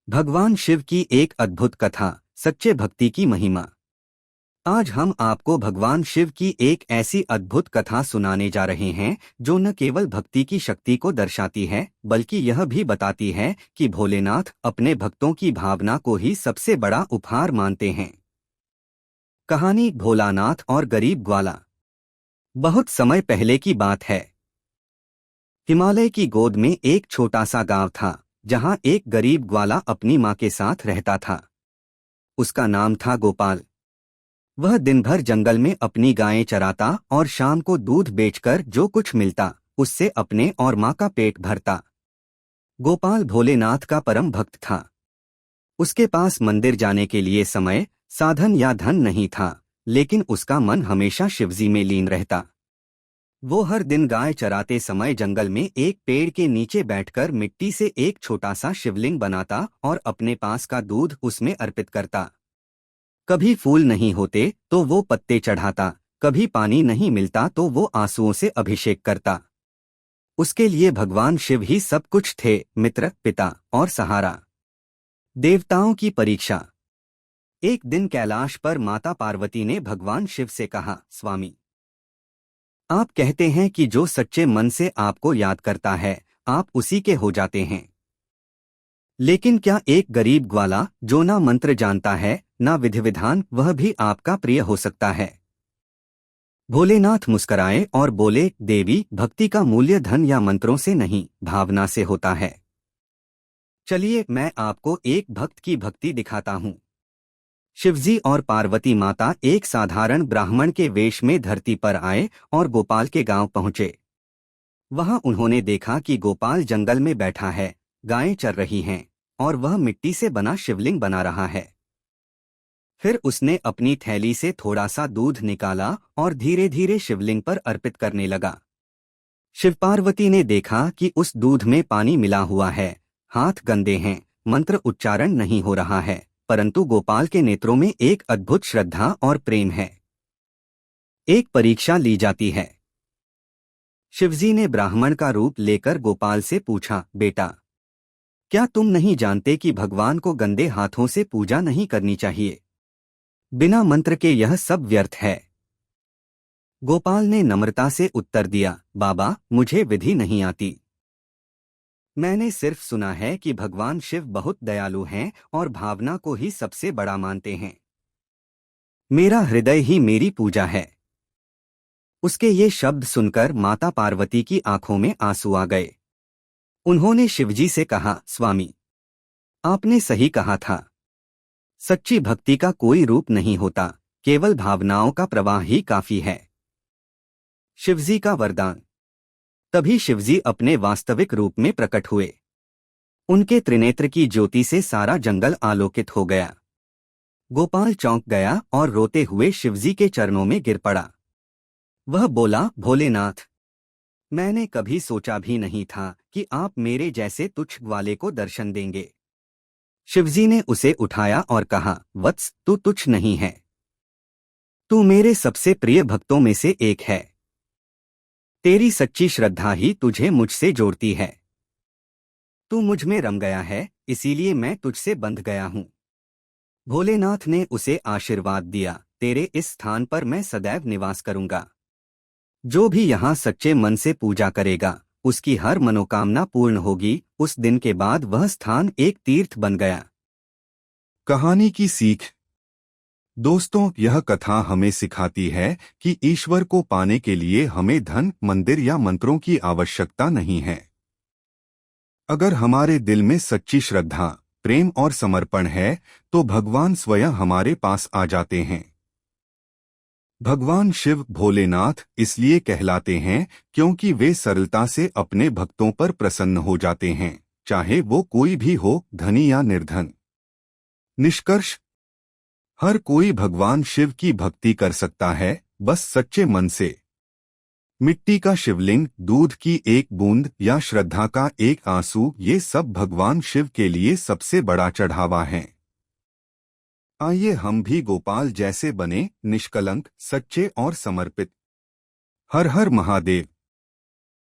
भगवान शिव की एक अद्भुत कथा, सच्चे भक्ति की महिमा। आज हम आपको भगवान शिव की एक ऐसी अद्भुत कथा सुनाने जा रहे हैं जो न केवल भक्ति की शक्ति को दर्शाती है बल्कि यह भी बताती है कि भोलेनाथ अपने भक्तों की भावना को ही सबसे बड़ा उपहार मानते हैं। कहानी भोलानाथ और गरीब ग्वाला। बहुत समय पहले की बात है। हिमालय की गोद में एक छोटा सा गांव था जहां एक गरीब ग्वाला अपनी मां के साथ रहता था। उसका नाम था गोपाल। वह दिन भर जंगल में अपनी गायें चराता और शाम को दूध बेचकर जो कुछ मिलता उससे अपने और मां का पेट भरता। गोपाल भोलेनाथ का परम भक्त था। उसके पास मंदिर जाने के लिए समय, साधन या धन नहीं था, लेकिन उसका मन हमेशा शिवजी में लीन रहता। वो हर दिन गाय चराते समय जंगल में एक पेड़ के नीचे बैठकर मिट्टी से एक छोटा सा शिवलिंग बनाता और अपने पास का दूध उसमें अर्पित करता। कभी फूल नहीं होते तो वो पत्ते चढ़ाता, कभी पानी नहीं मिलता तो वो आंसुओं से अभिषेक करता। उसके लिए भगवान शिव ही सब कुछ थे, मित्र, पिता और सहारा। देवताओं की परीक्षा। एक दिन कैलाश पर माता पार्वती ने भगवान शिव से कहा, स्वामी, आप कहते हैं कि जो सच्चे मन से आपको याद करता है आप उसी के हो जाते हैं। लेकिन क्या एक गरीब ग्वाला जो ना मंत्र जानता है ना विधि विधान, वह भी आपका प्रिय हो सकता है? भोलेनाथ मुस्कराए और बोले, देवी, भक्ति का मूल्य धन या मंत्रों से नहीं, भावना से होता है। चलिए मैं आपको एक भक्त की भक्ति दिखाता हूँ। शिवजी और पार्वती माता एक साधारण ब्राह्मण के वेश में धरती पर आए और गोपाल के गांव पहुंचे। वहां उन्होंने देखा कि गोपाल जंगल में बैठा है, गायें चर रही हैं और वह मिट्टी से बना शिवलिंग बना रहा है। फिर उसने अपनी थैली से थोड़ा सा दूध निकाला और धीरे धीरे शिवलिंग पर अर्पित करने लगा। शिव पार्वती ने देखा कि उस दूध में पानी मिला हुआ है, हाथ गंदे हैं, मंत्र उच्चारण नहीं हो रहा है, परंतु गोपाल के नेत्रों में एक अद्भुत श्रद्धा और प्रेम है। एक परीक्षा ली जाती है। शिवजी ने ब्राह्मण का रूप लेकर गोपाल से पूछा, बेटा, क्या तुम नहीं जानते कि भगवान को गंदे हाथों से पूजा नहीं करनी चाहिए? बिना मंत्र के यह सब व्यर्थ है। गोपाल ने नम्रता से उत्तर दिया, बाबा, मुझे विधि नहीं आती। मैंने सिर्फ सुना है कि भगवान शिव बहुत दयालु हैं और भावना को ही सबसे बड़ा मानते हैं। मेरा हृदय ही मेरी पूजा है। उसके ये शब्द सुनकर माता पार्वती की आंखों में आंसू आ गए। उन्होंने शिवजी से कहा, स्वामी, आपने सही कहा था। सच्ची भक्ति का कोई रूप नहीं होता, केवल भावनाओं का प्रवाह ही काफी है। शिवजी का वरदान। तभी शिवजी अपने वास्तविक रूप में प्रकट हुए। उनके त्रिनेत्र की ज्योति से सारा जंगल आलोकित हो गया। गोपाल चौंक गया और रोते हुए शिवजी के चरणों में गिर पड़ा। वह बोला, भोलेनाथ, मैंने कभी सोचा भी नहीं था कि आप मेरे जैसे तुच्छ ग्वाले को दर्शन देंगे। शिवजी ने उसे उठाया और कहा, वत्स, तू तुच्छ नहीं है। तू मेरे सबसे प्रिय भक्तों में से एक है। तेरी सच्ची श्रद्धा ही तुझे मुझसे जोड़ती है। तू मुझ में रम गया है, इसीलिए मैं तुझसे बंध गया हूँ। भोलेनाथ ने उसे आशीर्वाद दिया, तेरे इस स्थान पर मैं सदैव निवास करूंगा। जो भी यहाँ सच्चे मन से पूजा करेगा उसकी हर मनोकामना पूर्ण होगी। उस दिन के बाद वह स्थान एक तीर्थ बन गया। कहानी की सीख। दोस्तों, यह कथा हमें सिखाती है कि ईश्वर को पाने के लिए हमें धन, मंदिर या मंत्रों की आवश्यकता नहीं है। अगर हमारे दिल में सच्ची श्रद्धा, प्रेम और समर्पण है तो भगवान स्वयं हमारे पास आ जाते हैं। भगवान शिव भोलेनाथ इसलिए कहलाते हैं क्योंकि वे सरलता से अपने भक्तों पर प्रसन्न हो जाते हैं, चाहे वो कोई भी हो, धनी या निर्धन। निष्कर्ष, हर कोई भगवान शिव की भक्ति कर सकता है, बस सच्चे मन से। मिट्टी का शिवलिंग, दूध की एक बूंद या श्रद्धा का एक आंसू, ये सब भगवान शिव के लिए सबसे बड़ा चढ़ावा है। आइए हम भी गोपाल जैसे बने, निष्कलंक, सच्चे और समर्पित। हर हर महादेव।